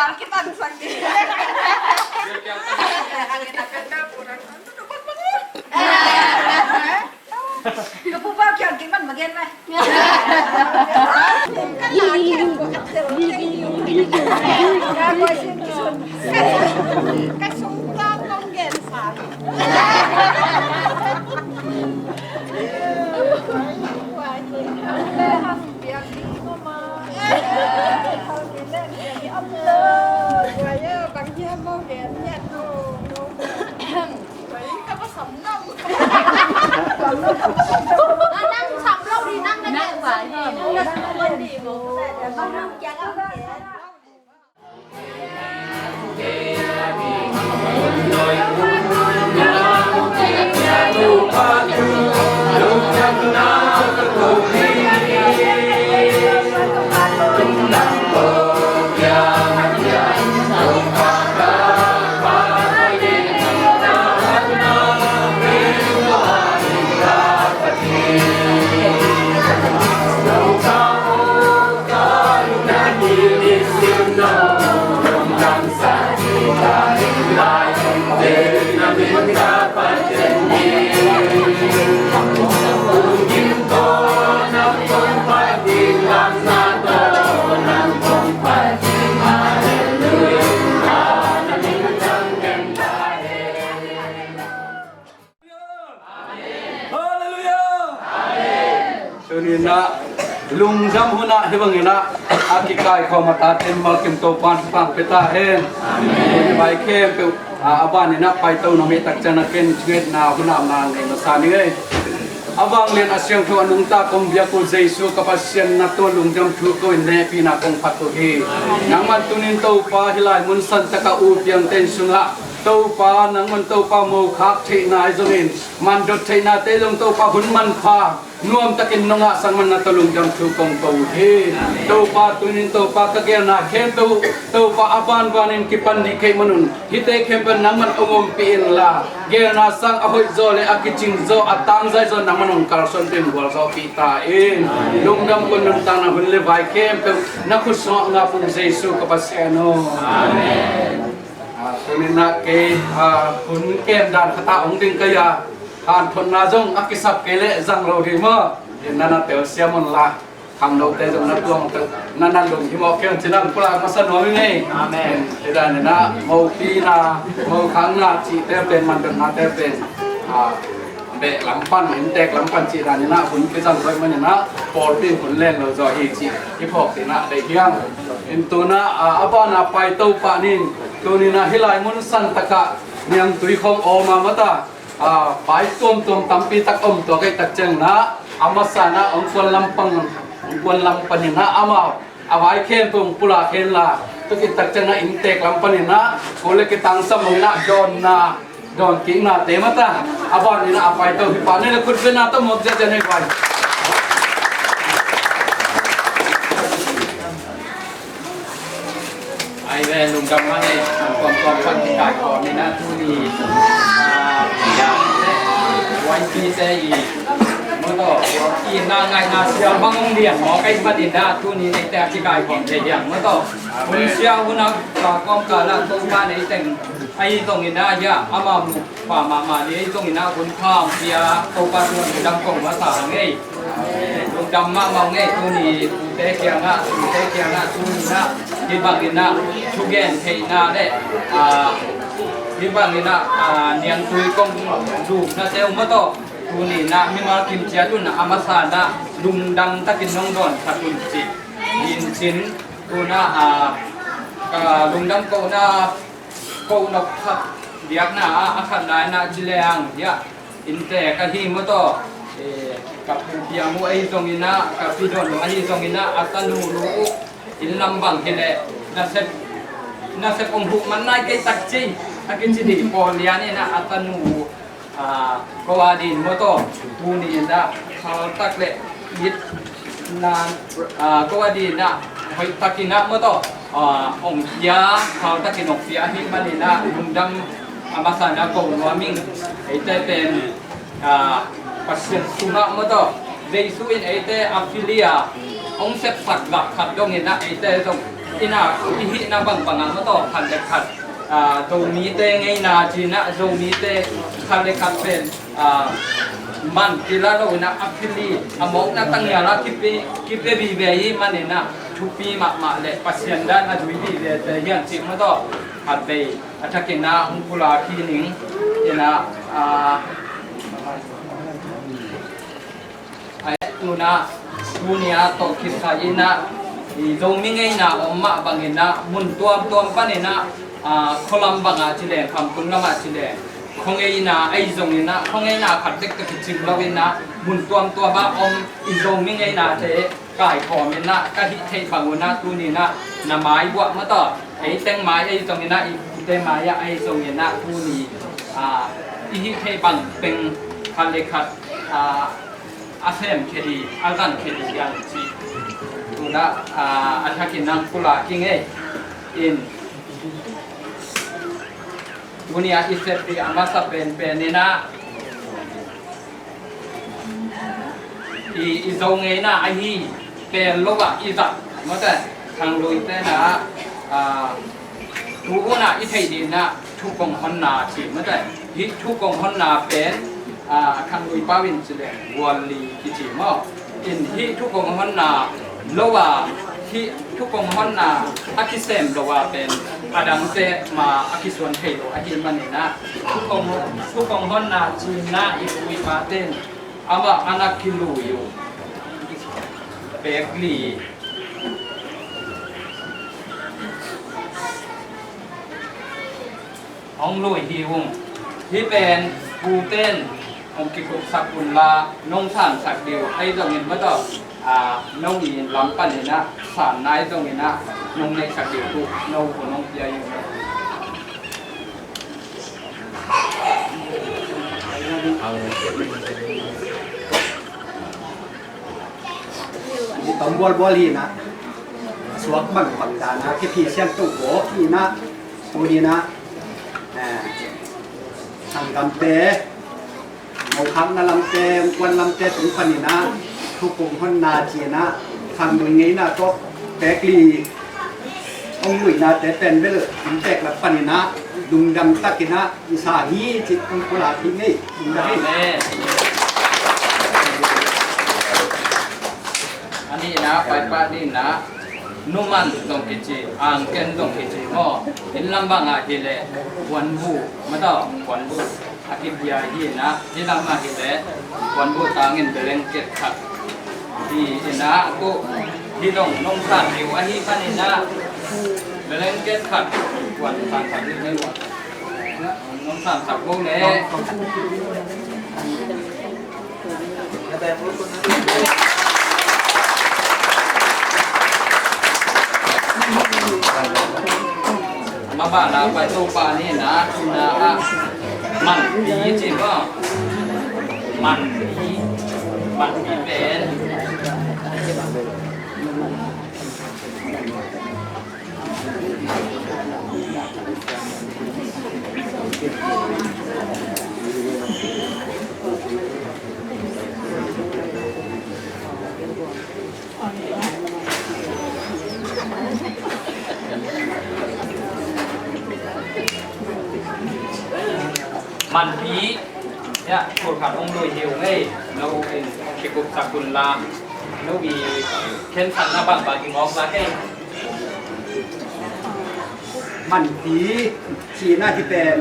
Bilang kita sakit. Kepupakan gimana bagian mah? Kasungkan mungkin sah. Biar di mama. Allah, saya bangnya mau lihatnya tuh. Vậy các bác sống đâu? Năng sống lâu thì năng năng phải năng đi một năng chẳng lung jam huna hebangina akikai khomata temmal kim to pan pang peta hen ni bai khem pe aban ina pai to no me tak chana ken chget na huna na ngai no sa ni ei abang len asyang thu anung ta kom bia ko jesu kapasyan na to lung jam thu ko ne pi na kong patu hi nang man tunin to pa hilai mun san taka u piang ten sunga tàu pa nang man tàu pa màu khác thế này rồi mình man đốt thế na tê lông tàu pa hun man pha nuông takin nonga sang man na talung jam thu kong tàu he tàu pa tunin tàu pa kagya na khen tàu pa apan vanin kipan ni kay manun hite kempen nang man umom piin la gaya na sang ahoy zo le akiching zo atang zay zo nang manun karson tim wal zo pita in lung dam kun nang tang na hun le vai kempen na kuso nga pung Jesu kapaseno amen tunin na ke hun kem dan kata ong ding kaya han thon na jong akisap kele jang lo ri mo nana tel siamon la ham lo te jong na tuang te nana lung hi mo kem chinang pula masan no ngai amen ida na mo pi na mo khang na chi te pen man na te pen be lampan hin tek lampan chi dan na hun ke jang roi man na por pin hun len lo zo hi chi hi phok ti na dei hiang in tu na aba na pai to pa nin tu ni na hilai mun san taka niang tui khom o ma mata pai tom tampi tak om to kai tak cheng na amasana ong kon lampang na ama awai khen tum pula khen la tu ki tak cheng na in tek lampan na kole ki tang sam na don ki na te mata aba ni na apai to hi pa ne la kut na to mok ja jane kwai ai về lùng cầm anh này còn phần thì cái còn này là thu thì quay phi xe gì mới có khi na ngày na siêu băng ông điện họ cái phát điện ra thu thì này đẹp cái còn để dạng mới có mình siêu hôm nào cả con cả là tôi ba này thành ai tông người na ya ama mà đấy tông người na cũng tham kia tôi ba tuần thì đâm cổng mà thả ngay lùng cầm mà ngay thu thì thế kia na thu thì na di bangin na chugen hey na de di bangin na niang tui kong du na seo mo to tuni na mimal kim chia tu na amasa na lung dang takin nong don sakun chi in sin tu na lung dang ko nok khat diak na akhan lai na jileang ya inte ka hi mo to kapia mo ai zongina kapidon ai zongina atanu lu in lambang hele na se pong huk man nai kai tak chi akin chi di polia ni na atanu kawadin mo to tu ni da khal tak le yit na kawadin na hoi takina mo to ong ya khal takin ong pia hi manina lungdam amasana ko noming ite pen pasien sunga mo to Jesu in ite afilia ong sep sak lak khat dong ina ite dong ina ihi na bang pangang mo to khan le khat to mi te ngai na chi na zo mi te khan le khat pen man kila lo na aphili amok na tangya la kipe bi be yi manena thupi ma le pasien da na dui bi be te yan chi mo to hat be athakina hungpula ki ning ina ai tu na dunia to kisah ina dong mingai na omma bangina mun tuam panina kolam banga chile kampung lama chile khongai na ai zong ina khongai na khatek ka ching lawina mun tuam ba om i zong mingai na te kai khom ina ka hi thei banguna tu ni na na mai bwa ma to ai teng mai ai zong ina i te mai ya ai zong ina tu ni i hi thei bang peng khan le khat asem kedi algan kedi yang chi tuna athakin nang pula kinge in dunia iset di amasa penena i zonge na ai pen lowa iza mata thang loi te na tu na i thei din na thu kong hon na chi mata hi thu kong hon na pen khang loi pawin chile wali kichi mo in hi thu kong hon na lowa hi thu kong hon na akisem lowa pen adang te ma akiswan thei lo ahin manina thu kong hon na chi na i ui pa ten ama anakilu yu bekli ong loi hi hung hi pen pu ten ông kịch cục sạc quần là nông sản sạc điều hay dòng nghìn bắt đầu nông nghìn lắm phần này na sản nai dòng nghìn na nông này sạc điều cụ nông của nông kia nhiều tổng bol hi na suak bằng đàn na cái phi xem tụ gỗ hi na tu đi na thằng cầm té một khám na làm té quan làm téถึงphầnนี้นะทุกคนคนนาจีนะทางตรงนี้นะก็แตกลีองหนุ่ยนะแต่เป็นไปเลยถึงแตกละphầnนี้นะดุงดำตะกินะอิสาฮีจิตองกุลาที่นี่ดุงดำ อันนี้นะไปป้านี่นะนุ่มันตรงกิจอ่างเกนตรงกิจก็เห็นลำบากอะไรเลยวันบูมาต่อวันบูอาทิตย์ยาฮีนะที่ลำบากเลยวันบูตาเงินเบลงเก็บขัดที่นะก็ที่ต้องน้องสัตว์อยู่อันนี้ป้านี่นะเบลงเก็บขัดวันสัตว์สัตว์ไม่หมดน้องสัตว์สัตว์พวกนี้มาบ้านเราไปตู้ปลานี่นะมันผีจริงก็มันผีเป็นมันผีเนี่ยปวดขาองค์โดยเดียวไงเราเป็นเกี่ยวกับสักกุลลาเรามีเข็นสันนาบังบางกิงออกมาแค่มันผีชีน่าที่เป็น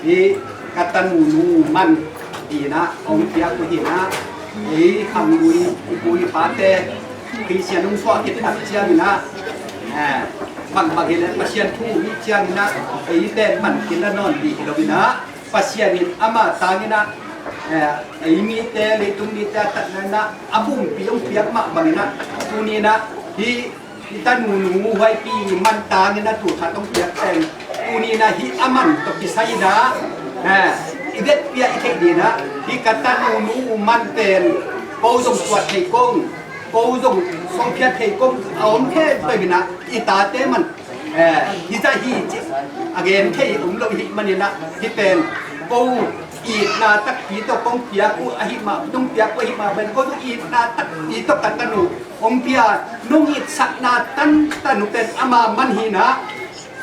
นี่กัตตันนูมันดีนะองเปียกุหินะนี่คำลุยกุยปาเตพิเศษนุ่งสวะกิจอัจฉริยะนะบางทีเนี่ยพิเศษผู้วิจารณ์นะไอ้แต่มันกินแล้วนอนดีเราบินะพิเศษนี่อามาตานี่นะไอ้มีแต่เลยตรงนี้แต่ตัดนั่นนะอาบุ้งเปียกมากบางนะตัวนี้นะที่ตันหนูไว้ปีมันตาเนี่ยนะถูกขาต้องเปียกแต่งตัวนี้นะที่อามันตกที่ไซนะอีเด็ดเปียกอีกดีนะที่กัตตันหนูมันเป็นโกส่งสวดให้กงโกส่งส่งเพียรให้กงเอาแค่ไปบินะอีตาเต้มันที่จะฮีจิอเกนแค่อุ้มเราหิมันเนี่ยนะที่เป็นโก อีนาตักปีตกองเปียกูอหิมานุ่งเปียกูอหิมาเป็นคนอีนาตักปีตกันตนุองเปียนุ่งอิดสักนาตันตนุเป็นอามามันหินะ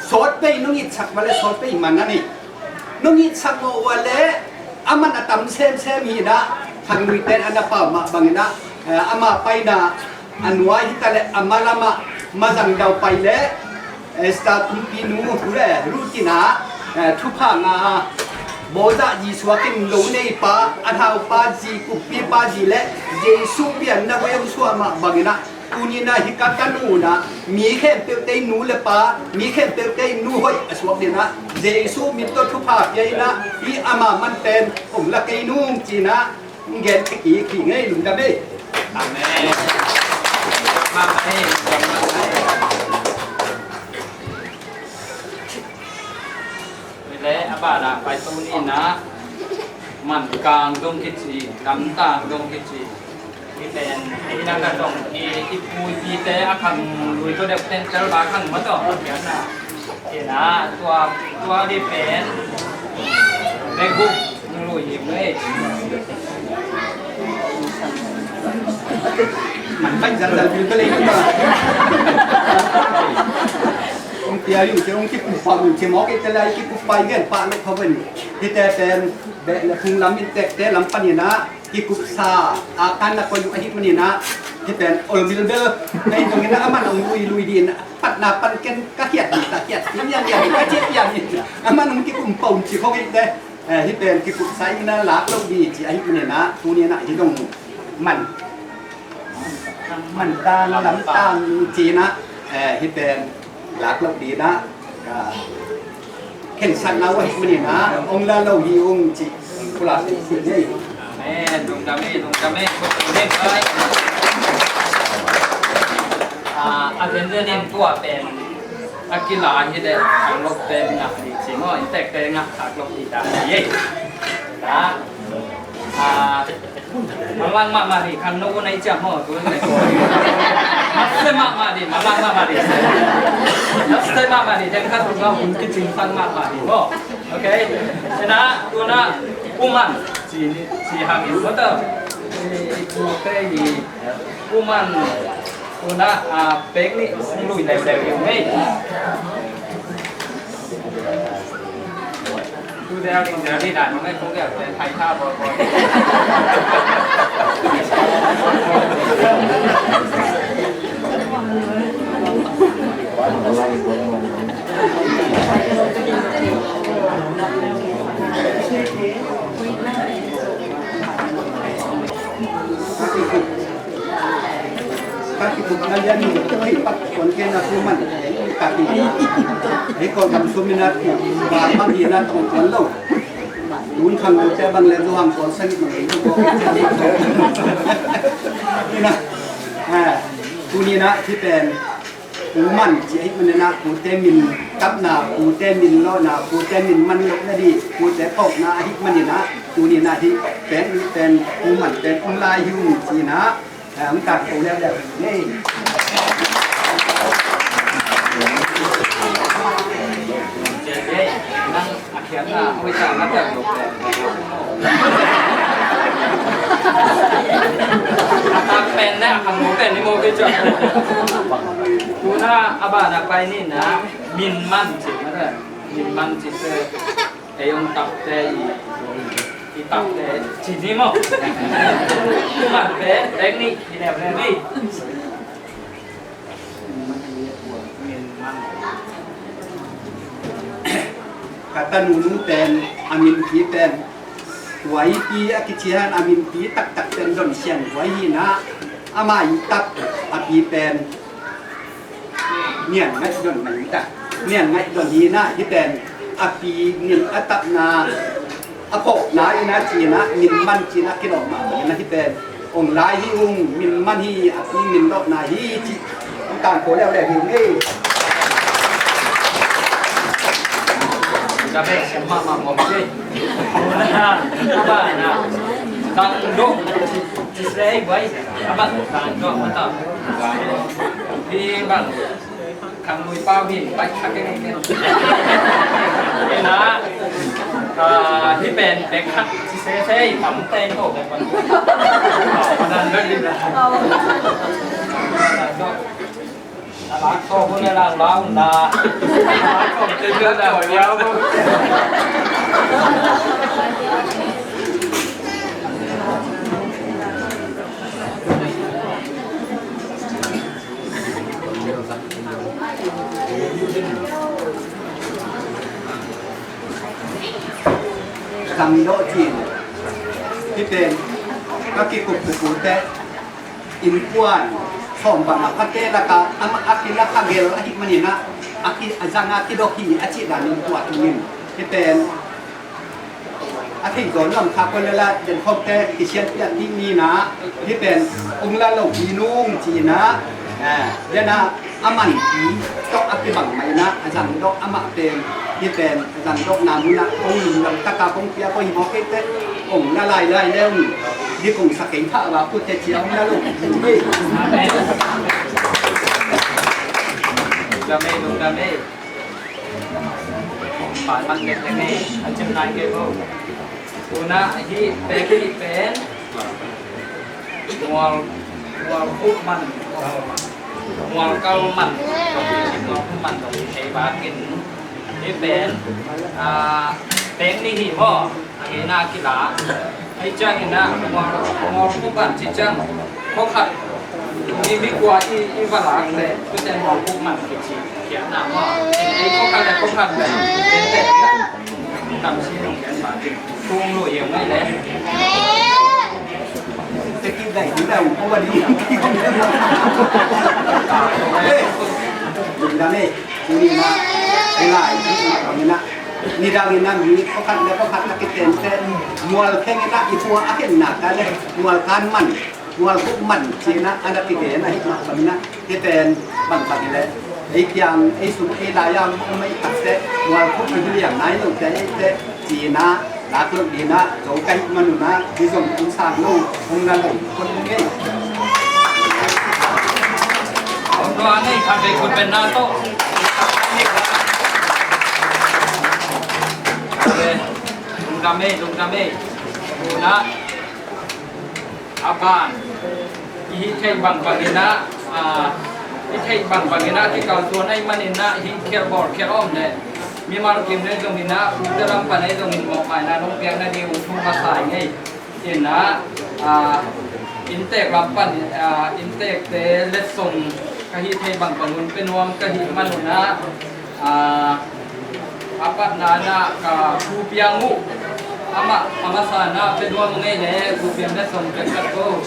สดไปนุ่งอิดสักวันเลยสดไปมันนั่นนี่นุ่งอิดสักวันเลยอามันอตัมเซมหินะทางนุยเตนอันดับมาบางนะอามาไปนะอันวายที่ตะเลอามาละมาจังดาวไปเลยสตาร์ทปีนูหูเลยรูตินะทุกพังโบดาจีสวากินโลเนปาอันหาปาจีกุปีปาจีเล่เจสุเปียนนักเวมสวามาบางนะกูนี่นะฮิกากันนูนะมีแค่เปียวเตนูเลปามีแค่เปียวเตนูหอยสวากินนะเจสุมีตัวทุกภาพยัยนะอีอามามันเป็นองละกินูจีนะเงินกี่ขี้เงยหลุมกันเด้อาเมนมาเองและอาบาดาไปตรงนี้นะมันกลางดงกิจีกำต่างดงกิจีที่เป็นที่นั่งกันตรงที่พูดที่แต่อาคังลุยตัวเด็กเป็นเจ้าบ้าขังมาต่อเดี๋ยวนะเห็นนะตัวที่เป็นเด็กบุกลุยหิมเลยมันไม่จัดจัดอยู่ก็เลยขึ้นมาองเตียอยู่ที่องที่ปุ่มฟังอยู่ที่หมอกิจเลยที่ปุ่มไปเงี้ยปะเลยเขาเป็นที่แต่เป็นแบบทุ่งลำอินเตะแต่ลำปันนี่นะที่กุศลอาการนักคนอยู่อาทิตย์มันนี่นะที่เป็นโอลมิลเดอร์ในตรงนี้นะมันเอาลุยดีนะปัดนาปันเกนกระเทียดตะเทียดที่ยังกระเทียดอย่างนี้มันองที่ปุ่มปุ่มที่เขาเองได้ที่เป็นที่กุศลนะหลักเราดีที่อาทิตย์มันนี่นะตัวนี้นะที่ต้องมันตางลำตางจีนะที่เป็นหลักเราดีนะเห็นสันนะว่ามันนี่นะองค์ละเราดีองค์จีกุลาสิสิเนี่ยแม่ดงดำเด็กเลยอาเซนเดอร์เนี่ยตัวเป็นอากิลาที่ได้ทางลบเป็นงะสิโม่อินเตกเป็นงะทางลบอีกได้เย่นะmalang mak mari kan no ko nai cha mo tu nai ko se mak mari malang mak mari se mak mari jang ka tu ga hun ki jing fan mak mari mo okay na tu na uman si ha mi ko ta ku te yi uman tu na pek ni lui dai dai yo neiดูเดี๋ยวนี่ด่านมันไม่คงแบบเป็นไทยท่าบอลkaki kalian ni cepat konten aku man kaki ekor kam suminat ba hina tong lo dun khang te ban le do hang kon san mang ni koนี่นะกูนี่นะที่เป็นกูมันจีไอ้มันนะกูเตมินกับนากูเตมินล้อนากูเตมินมันลกนะดีกูเตปอกนาที่มันนี่นะกูนี่นะที่เป็นกูมันเป็นองลายหิวจีนะมันกัดกูแล้วแบบนี้เจ๊นั่งอาเขียนน่ะไม่ใช่มาจากลบเลยอาเป็นนะขังหมูเป็นนี่โมกิจกูน่าอาบาดไปนี่นะมินมันจิตมาเลยมินมันจิตเลยไอ้องตับเตอีตับเตจิตนี่มั้งกูมันเป็นเทคนิคที่แบบนี้kata nunu ten amin ki ten wai pi akichihan amin pi tak ten don sian wai na amai tak api ten nian ngai don mai ta nian ngai don hi na hi ten api nian atap na apo na ina chi na min man chi na kilo ma na hi ten ong lai hi ung min man hi api min dot na hi chi kan ko leo le hi ni Tapi mama mau sih, apa na, tanggung display baik, apa tanggung mantap, di bang, kamu ipawin baik kakek ini, enak, ที่เป็นเด็กขัดเซ่ทำเต้นโตแต่วันนั้นไม่ดีนะรักก็คนละล้าวนารักก็เจอแต่หัวยาวสังโดจีนที่เป็นก็กิกุกุกุเตอินควนส่งบังคับเตละกาอันอากิละคาเกลอาฮิมันนี่นะอากิอาจังอากิโดฮีอาชิดานิตัวตุนินที่เป็นอาทิตย์ก่อนลำคาคนละเดินเข้าเตกิเชียนเปียที่นี่นะที่เป็นองค์ละเหล่าพีนุ่งจีนะเดี๋ยวนะอามันผีดอกอากิบังไหมนะอาจารย์ดอกอามาเป็นที่เป็นอาจารย์ดอกนามุนะองค์หนึ่งลำตะกาองค์เปียก็หิมะเกตองค์ละลายได้แล้วที่กงสักเองถ้าว่าพุทธเจ้าละลูกเฮ้ยดาเมผ่านมันเก็บยังไงอาจารย์นายเก็บเอาตัวน่ะที่เป็นงัวคุกมันงัวเกามันตรงนี้งัวคุกมันตรงนี้ใช้บากินที่เป็นนี่หิมะอันนี้น่ากีฬาไอ้จังนี่นะงัวคุกมันที่จังเขาขัดนี่ไม่กลัวอีฝรั่งเลยก็จะงัวคุกมันเขียนหน้าว่าไอ้เขาขัดแต่เขาขัดแบบเป็นแต่ทำชีวิตของแกบากินทุ่งลุยยังไม่เลยจะกินได้ถึงได้เพราะวันนี้เฮ้ยดูด้านนี้นี่นะไอ้ลายที่ตรงนี้นะนี่ดาวินนั่งอยู่เขาคัดแล้วเขาคัดนักเตะเต้นมัวแข่งนะอีพัวอาเห็นหนักกันเลยมัวการมันมัวคุกมันจีนะอันนั้นที่เห็นนะที่มาแบบนี้นะที่เป็นบังคับนี่แหละไอ้ยังไอ้สุไอ้ลายยังไม่ตัดเตะมัวคุกมันเรียงไหนลงแต่ไอ้เตะจีนะลาตัวดีนะโจกันมันอยู่นะที่ส่งอุตสาหนู่งนั่นเลยคนนี้ตัวนี้ทำเป็นคนเป็นนาโต้ลุงดาเม่ดูนะอาบานอีใช่บังบังนี่นะอีใช่บังบังนี่นะที่เก่าตัวในมันนี่นะอีเคียร์บอร์ดเคียร์อ้อมเนี่ยมีมาร์กิมเนี่ยตรงนี้นะอุตรามปันเนี่ยตรงนี้บอกไปนะน้องเปียงนะดีอุ้มมาใส่ไงเห็นนะอินเตกลำปันอินเตกเตเลสส่งกะฮิไทยบังปันนุนเป็นวมกะฮิมันนะapa nana ka kupiangu ama sana pedua mengene kupiang da som dekat ko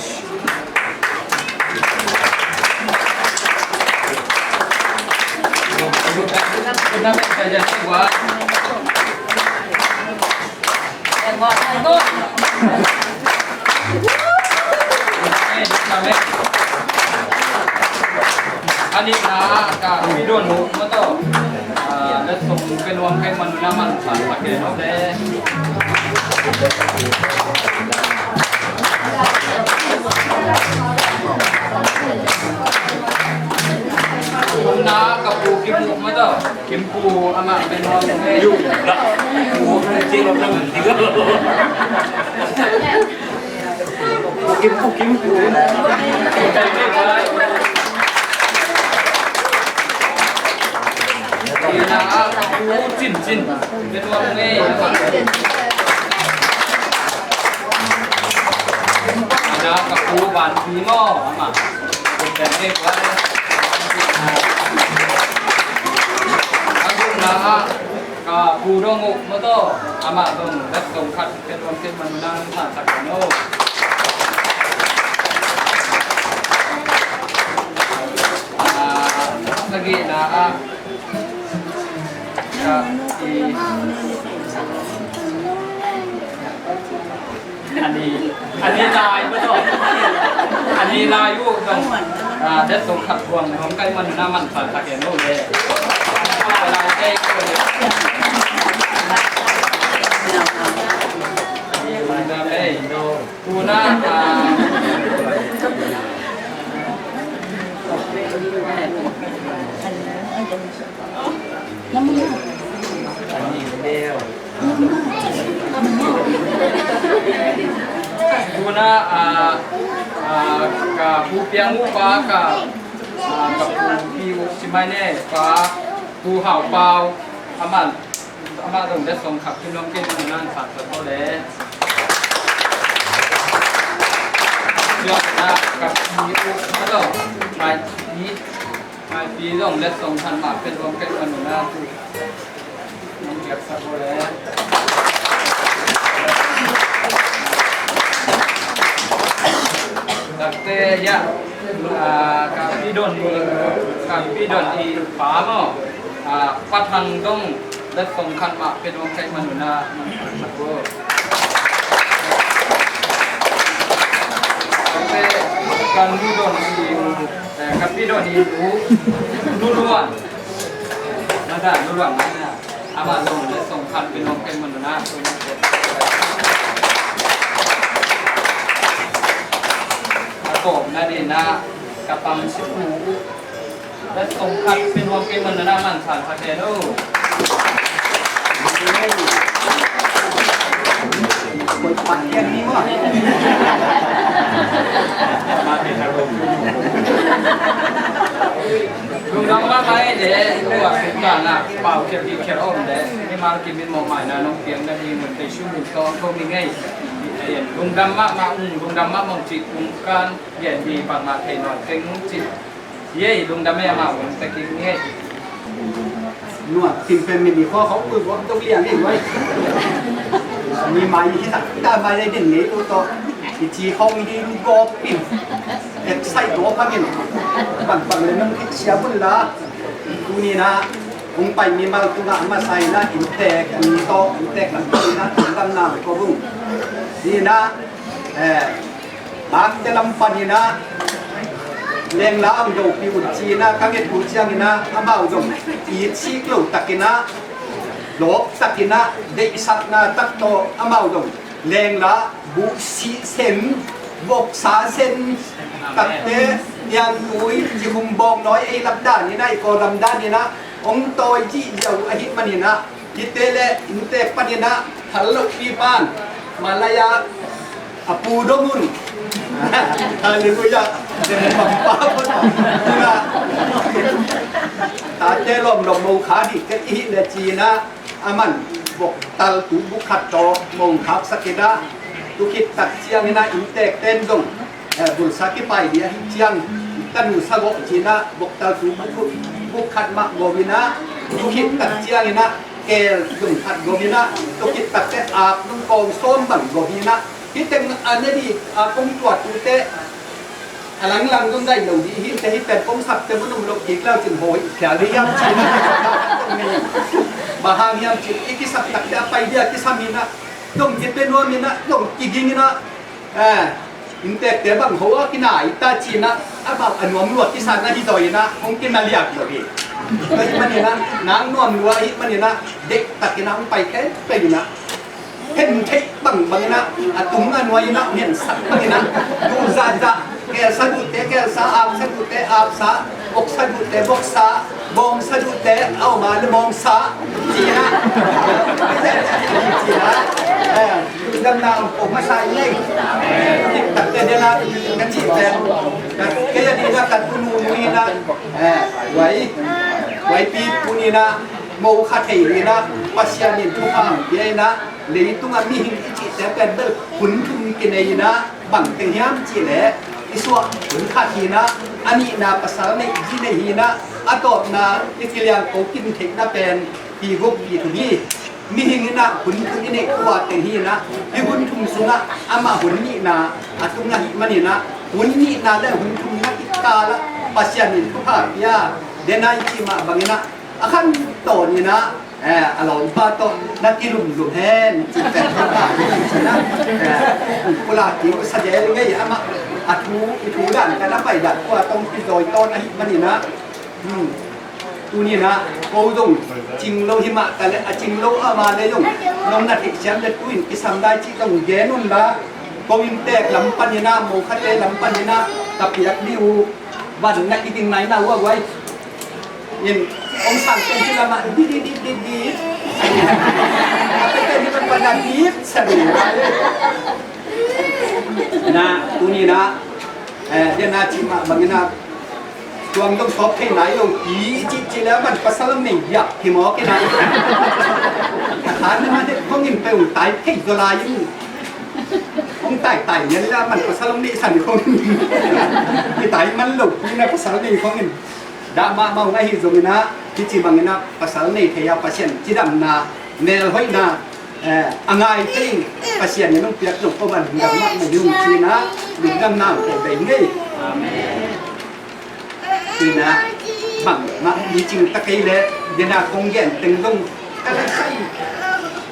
kenapa saja buat ani na ka video nu moto dan mungkin uang kayak mana manfaat pakai note. Guna kapu kimpu mana? Kimpu anak benuang kayu. Kimpu kecil orang tiga. Kimpu. Ina kapu cincin benuang kayu. Ada kapu ban kimo ama. Dan ini buat aku nak kapu donguk moto ama dong dat dongkat kedong ke menang tak kano. Lagi nakอันนี้ลายไม่ต้องอันนี้ลายอยู่ตรงเด็ดตรงขัดวงของใกล้มันหน้ามันฝันตะเกียนโน่เลยลายใกล้เลยมันจะไม่ดูกูน่าอันนี้เดียว ยงอุปากากับพี่ชิมายเน่ฟ้าภูเห่าเปล่าอามาตรงได้ส่งขับที่น้องเก่งนั่นสัตว์ตัวเล็กยอดนะกับมีอุแล้วก็มานี้มาปีลงและส่งทันมาเป็นรวมเป็นวันหนึ่งนะน้องเก็บสัตว์ตัวเล็กดักเตยะกับพี่ดนอีป๋าเนาะปัทังต้องและส่งคันมาเป็นวงใจมันอยู่นะมันก็แต่การดูดนอีกับพี่ดนอีดูล้วนนั่นแหละดูล้วนนั่นนะอามาลงและส่งคันเป็นวงใจมันอยู่นะกบนั่นเองนะกับตำชิบูและส่งคัดเป็นวงเกมมันนะมันสันสเกโนคนปัดแค่นี้มั้งมาเป็นอารมณ์ลุงดำว่าไปเดี๋ยวตัวเป็นการน่ะเป่าเขียวดีเขียวอมเดี๋ยวนี่มากินเป็นหมอกใหม่นะน้องเกียงได้ดีเหมือนไปชุ่มหนึ่งตอนเขามีไงลุงดำลุงดำมองจิตลุงการเย็นดีปังมาเทนอนเก่งจิตเย่ลุงดำไม่มาผมตะกี้เงี้ยนวดสิ่งเป็นมินิข้อเขาปืนว่าต้องเลี้ยงเองไว้มีไม้ที่สักได้ไม้ได้เด่นนี้ตัวอีจีเขามีดีมีกอบปิ่นเอ็ดใส่ตัวพังเงินปั่นเลยน้ำเชียบุญละดูนี่นะผมไปมีมาตุระมาใส่นะอินเตกมีโตอินเตกหลังตีนะถึงลำน้ำก็บุ้งนี่นะบางจะลำปันนี่นะเลี้ยงล้างดูพิวจีนะข้างเงินผู้เชี่ยงนี่นะอาบ่าวจงอีชีกลูกตะกินะโลกตะกินะเด็กสักนาตักโตอาบ่าวจงเลี้ยงล้าบุษีเซนบกษาเซนตัดเตะยังอุ้ยจิมุมบองน้อยไอ้ลำด้านนี่นะไอ้กอลำด้านนี่นะองโตจีเจ้าอาทิตย์มันนี่นะจิตเตเลอินเตปปันนี่นะฮัลโหลปีปานมาลายาอปูดมุนฮาเลลูยาเจ้าปังป้าคนนี่นะตาเจริญดอกมงคาดิกอีเลจีนะอามันบกตัลตุบุขัดโตมงคับสกิดาตุกิตัดเชียงนี่นะอินเตเต้นดงบุษกิไปเดียหิเชียงตันูสกจีนะบกตัลตุบุขัดมะโกวินะตุกิตัดเชียงนี่นะเกลดุงขัดโกวินะตุกิตัดเตอาบนุ่งกองส้มบังโกวินะที่เต็มอันนี้ดีกงตรวจตุเตหลังต้องได้เหล่านี้ที่จะให้เป็นกงสับเต็มนุ่มลงอีกแล้วจึงโหยแขนเรียมจีนะบาฮางยามจีอีกสับตักจะไปเดียกิสามีนะต้องจิตเป็นวันนี้นะต้องกินนี่นะอินเตอร์เตบังหัวกินอะไรตาจีนะอาบ่าวอันนวมลวดที่สันนะที่ต่อยนะคงกินมาเลียกเลยก็ยิ่งมันนี่นะนางนวมลวดยิ่งมันนี่นะเด็กตัดกินน้ำไปแค่ไปอยู่นะเห็นเทบังนะตุ้งอันวายนะเห็นสัตว์บังนะดูซาแกสะดุดแกสะอาบสะดุดอาบสะอกสะดุดบกสะบองสะดุดเอามาแล้วมองสะจีนะจีนะดำน้ำผมมาใส่เลยตัดเดี๋ยวนะกันจีแต่ก็จะดีนะกันตุนูนี่นะไว้ปีปุนี่นะโมคาเทนี่นะปัสยานิทุกข์ยัยนะเลยตุงมีหินจีแต่เป็นเบลขุนทุนกินเองนะบังเตียมจีเล่อิสวะขุนขาทีนะอันนี้นะภาษาในจีเนฮีนะอัตโตนะอิตาเลียนเขากินเทคนะเป็นปีกุบปีทุนีมีหิงนะหุ่นทุนนี่กว่าแต่หีนะไอ้หุ่นทุ่งสุนะอามาหุ่นนี่นะอาตุงนะมันนี่นะหุ่นนี่นะได้หุ่นทุ่งนะกิกาละปัสยานิทุกข์ยาเดนายจีมาบังนะอาคันโตนี่นะอารมณ์ป้าโตนักกิลุมลุมแฮนจิตแต่ทุกข์นะเวลาที่สัญญาเลยไงอามาอาทูดันกันนะไปดันกว่าต้องกินโดยต้นไอ้มันนี่นะตูนี่นะโอ้ยงจิงโลหิมะกันเลยจิงโลอามาเลยยงน้องนัดอีกแชมป์เลยตุยกิสามได้จีต้องเยนุนละโกวินเตกลำปันยนาโมคัตเตลำปันยนาตับเปียกดิววันนักกินไหนน่าว่าไว้ยินองสั่งเป็นที่ละมาดีแต่นี่มันปัญญาดีสะดุดนะตูนี่นะ เดี๋ยวนาจิมาบางนาช่วงต้องชอบแค่ไหนลงอีจริงๆแล้วมันภาษาหนึ่งอยากที่หมอแค่ไหนฐานนั้นเนี่ยเขาเงินไปอุ่นตายแค่ตัวลายยิ่งองไต่เนี่ยแล้วมันภาษาหนึ่งสั่นเขาที่ไต่มันหลุดนี่นะภาษาหนึ่งเขาเงินดามาไม่หิจงนะที่จีบางนะภาษาหนึ่งเทียบภาษาจีดำนาเนรห้อยนาง่ายจริงภาษาเนี่ยต้องเปลี่ยนหลุดเพราะมันดำมากมันยุ่งจีนะหลุดดำน้ำแต่แบบนี้จีนะบังนะจริงตะกี้เลยเดี๋ยวนะคงเย็นตึงต้องอะไรใช่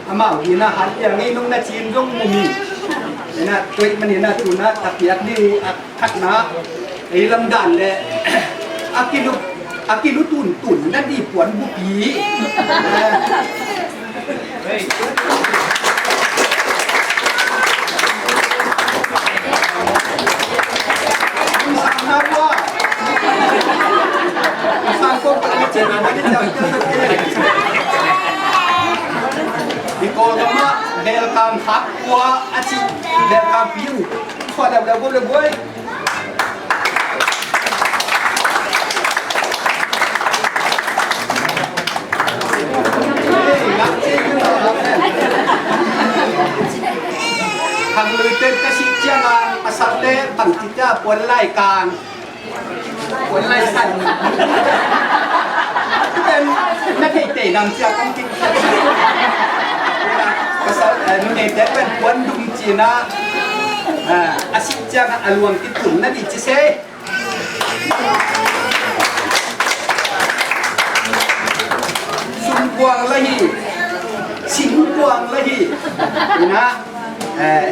อามาดีนะหันอย่างนี้น้องนาจีนต้องมุมีเนี่ยนะตัวมันเนี่ยนะตัวนะตะเกียบนี่ทักนะไอ้ลำดันเลยอากิลุตุนนั่นดีปวนบุปีสามว่าสามคนเป็นเจริญไม่ได้จับเจริญดีกว่ามาเดลคำฮักวัวอาชีเดลคำพิวขอเดาเลยทางลุยเต้นกระชิเจียมาอาศัยเต้บังจิตจ้าปวนไล่กลางปวนไล่สั่นเป็นนักเตะนำเจ้าต้องกินอาศัยนุ่นเต้เป็นปวนดุมจีน่าอาชิเจียมาอารมณ์ที่ตุ่นนั่นดิจิเซ่สุนกวางละฮีสิงกวางละฮีนะ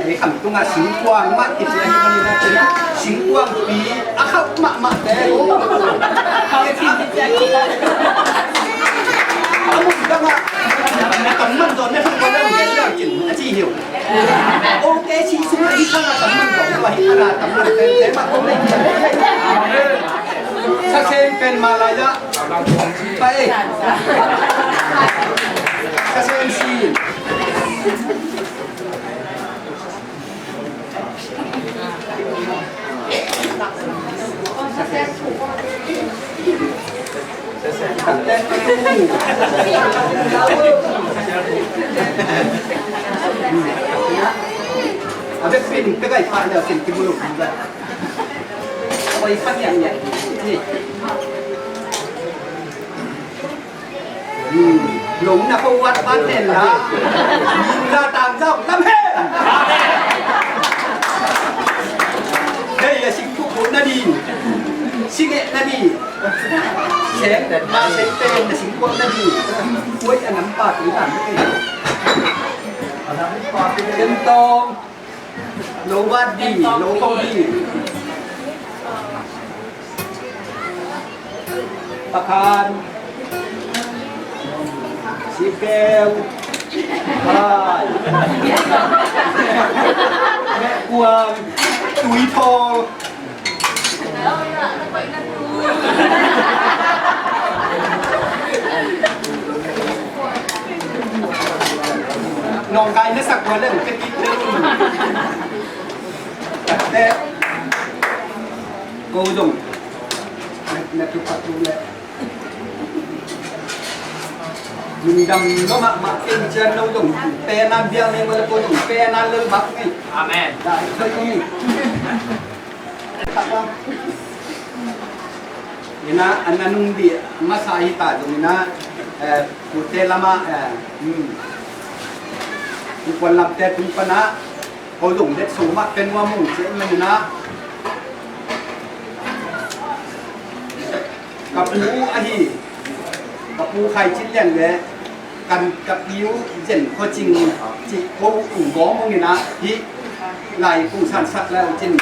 ไอ้คำตุ้งอ่ะสิงกวางมากที่สุดที่มันน่าจะสิงกวางปีอ่ะเขามาแต่เขาที่จะกินเอามุกก็มาตำมันโดนเนี่ยทุกคนได้เห็นเรื่องกินอาชีพหิวโอเคชีสุนัขที่ข้างตำมันโดนว่าที่ขนาดตำมันแต่มาคนไม่กินถ้าเช่นเป็นมาลายะไปถ้าเช่นชีada pin pegai pada pin kebulu juga. Apa ikan yang ni? Lũng là không quát bát đèn lá, nhìn ra tạm rộng lắm hết. Đây là sinh phụ na đi, sinh nghệ na đi, chém ba chém tên là sinh phụ na đi, cuối là nắm bạc với bản cái này. Chân to, lỗ bát đi, lỗ không đi. Bạc hàn, xí keo, hai, mẹ quàng, túi thô. Nong cái nó sặc quá lên cái kít lên. Đây. Cô dùng. Nè chụp phạt luôn đấy. Mình đầm nó mạ kinh chân đâu dùng pe nan biang nên mà cô dùng pe nan lưng bắc ngay. Amen. Đại thôi không nhỉ. Thật không? Ina ananung di masahita dùng ina putih lamaคนลำแต่ทุกปนะเขาหลงเด็ดสูงมากเป็นว่ามุ่งเสียมันนะกับปูอะฮีกับปูไข่ชิ้นอย่างเงี้ยกันกับยิ้วเจนเขาจริงจิโอ้อุ่นก้องมึงนี่นะที่ไหลปูสันสักแล้วจริง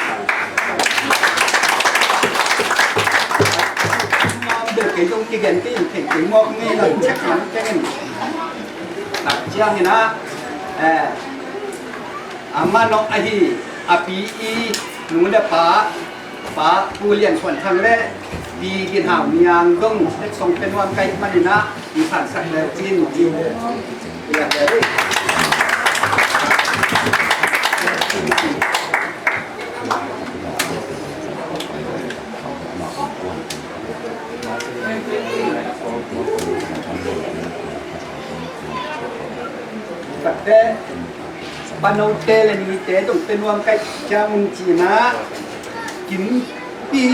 มองเด็กไอ้ตรงที่เห็นที่เห็นถึงมองนี่หลังเช็คหลังแค่นี้ตัดเชือกนี่นะaman nok ahi api i nungda pa pulian swan thang le di gin haw niang dong tek song pen wan kai manina i phan sak le chin ji ya dei แต่ปานเอาเตเลยนี่เตต้องเป็นวางไก่จามุงจีนะกินปี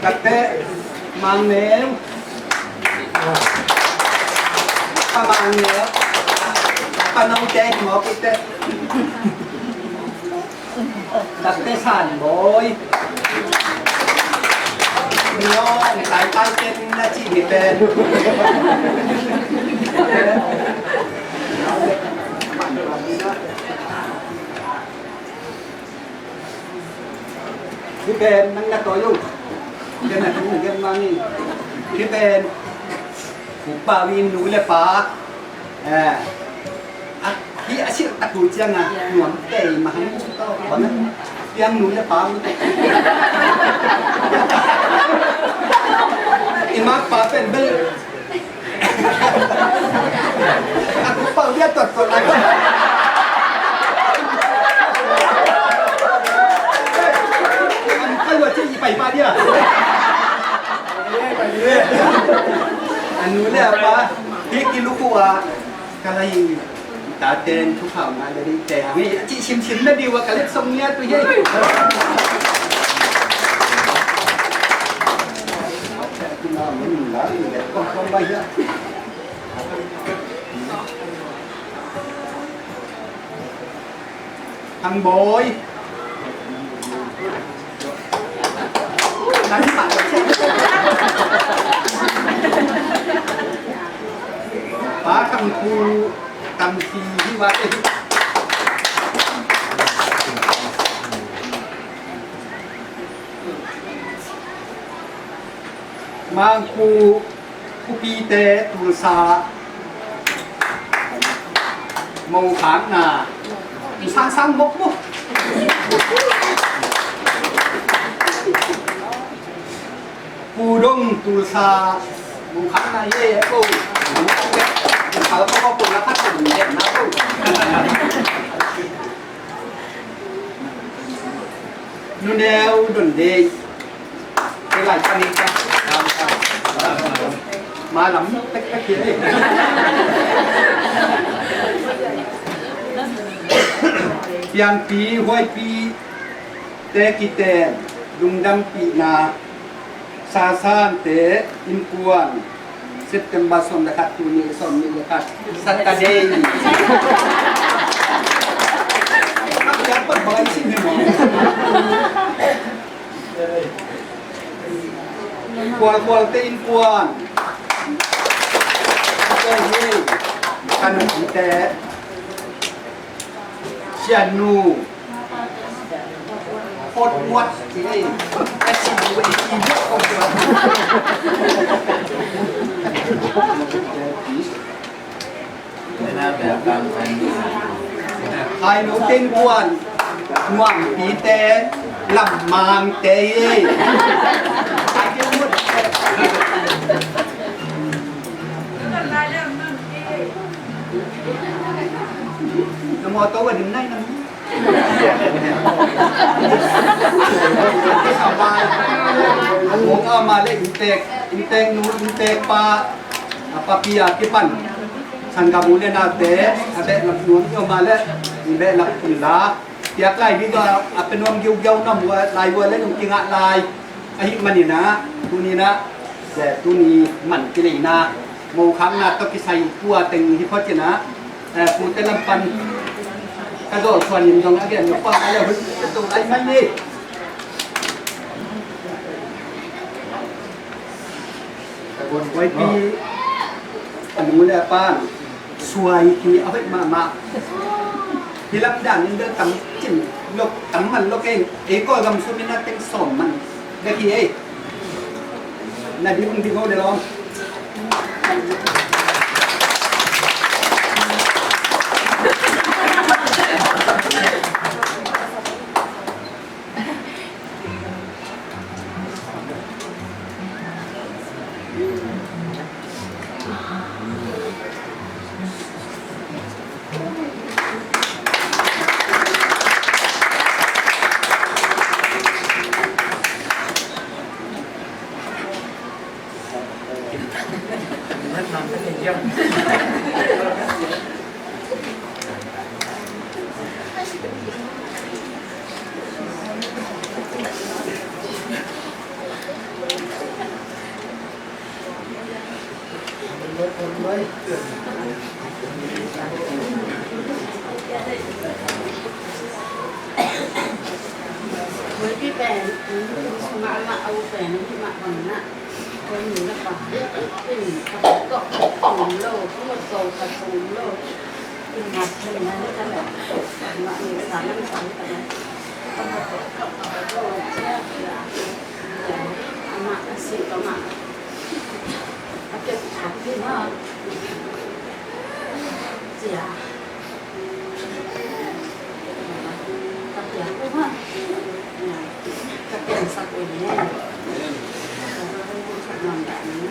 กัดเตะมังเนวปามังเนวปาน้องแจกหัวปุ๊เตะกัดเตะสั่นบอยน้องสายไปเป็นนาทีเต็มพี่เป็นนั่งนักตัวอยู่เดี๋ยวนะทุกคนเก็บมานี่พี่เป็นผู้ป่าวินดูเลยป้าพี่อาชีพตะกุยจังอ่ะหนุ่มเตยมาให้บ้านนั้นยังหนูเลยป้าอิมาป้าเป็นเบลaku pak dia tuh lagi kan wajib ipai pak dia anu le apa dia kilu kuah kalau yang tatenทุกข่าวมาเลยแต่นี่จิชิมๆนะดีว่ากันเล็กทรงเนี้ยตัวใหญ่con bay nữa thằng bồi đánh bạn phá thằng khu thằng gì như vậy mang khu pi tê tu sa màu kháng là sang bốc bốc khu đông tu sa màu kháng là ye côเขาเขาปลูกแล้วพัดถึงเด็ดนะลูกนู่นเดียวดุนเดียไปไหลปนีกันมาหลังเป๊กๆเยอะยังปีห้อยปีเตกิเตลุงดำปีนาซาซานเตอินกวนเซปเทมเบอร์ส่งนะครับตัวนี้ส่งนี้นะครับสัตย์เดย์ครับยังเปิดบอยสิเนี่ยหมอกวนเตอินกวนขนมแต่เชียนูโคตรวัดที่ไอ้ชีวิตชีวิตของเราไอ้หนูเต้นกวนง่วงผีแต่ลำมางเตยไอ้เจ้ามุดน้ำมอตัววันหนึ่งได้น้ำสบายผมเอามาเลยอินเตกนูอินเตกปลาปลาเปียกิปันสันกาบูเลนาเตะอาเบะลำนูนเอามาเลยอิเบะลำปุนลาเปียกไล่ดีกว่าเป็นวงเกี่ยวน้ำวัวลายวัวเล่นจริงๆลายไอ้มันนี่นะตัวนี้นะแต่ตัวนี้มันกิเลนะโมครั้งนะต้องกิใส่กัวเต็งที่พ่อเจนะปูเตลำปันกระโดดส่วนยิงตรงนั้นเกี่ยวยกป้องอะไรตรงไอ้มันนี่ไว้ปีอันนู้นแหละป้าสวยที่เอาไปมาที่รับด่านนี่เดินตั้งจิ้มลกตั้งมันลกเองก็กำสุดนี่น่าเป็นสมมันได้ที่นาดีมึงดีเขาเดี๋ยวลอง เอาแฟนที่มาวันนั้นคนหนึ่งแล้วก็เป็นก็ส่งโลกทั้งหมดส่งกระสุนโลกเป็นงานเป็นงานนี่กันแหละงานเอกสารนั่งสั่งกันนะต้องมาส่งโลกแช่เกลืออามาสิประมาณอาเก็บขับที่ว่าเสียกับเสียก็ว่ากับเปลี่ยนสักอย่างนี้นอนแบบนี้